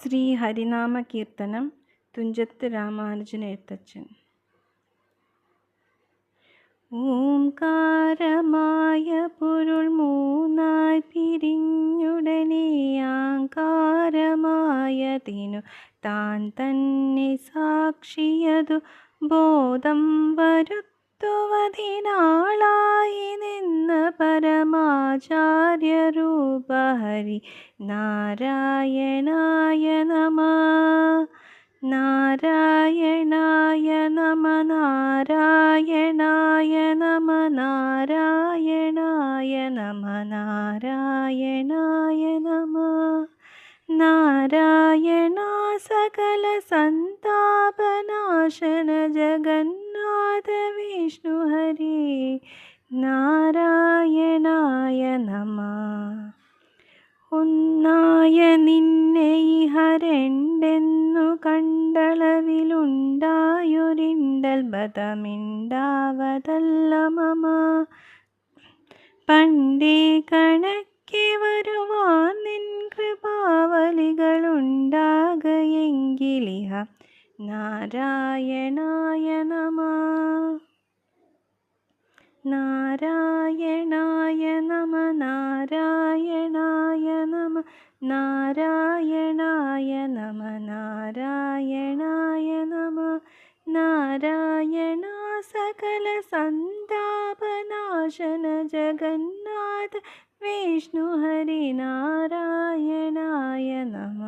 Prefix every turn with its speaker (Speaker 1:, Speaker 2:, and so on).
Speaker 1: ശ്രീ ഹരിനാമ കീർത്തനം തുഞ്ചത്ത് രാമാനുജൻ എഴുത്തച്ഛൻ. ഓംകാരമായ പൊരുൾ മൂന്നായി പിരിഞ്ഞുടനെ ആകാരമായതിനു താൻ തന്നെ സാക്ഷിയതു ബോധം വരുത്തുവതിനാളായി നിന്ന പരമാചാര്യരൂപഹരി നാരായണായ നമ. നാരായണായ നമ. നാരായണായ നമ. നാരായണായ നമ. നാരായണായ നമ. നാരായണ സകല സന്താപനാശന ജഗന്നാഥ വിഷ്ണു ഹരി നാരായണായ നമ. ഒന്നായ നിന്നെ ഇഹരെണ്ടെന്നു കണ്ടളവിലുണ്ടായൊരിണ്ടൽ ബതമിണ്ടാവതല്ല മമ. പണ്ടേ കണക്കെ വരുവാൻ നിൻ കൃപാവലികളുണ്ടാകയെങ്കിലിഹ നാരായണായ നമ. നാരായണായ നമ. നാരായണായ നമ. നാരായണായ നമ. നാരായണായ നമ. നാരായണ സകല സന്താപനാശന ജഗന്നാഥ വിഷ്ണു ഹരി നാരായണായ നമ.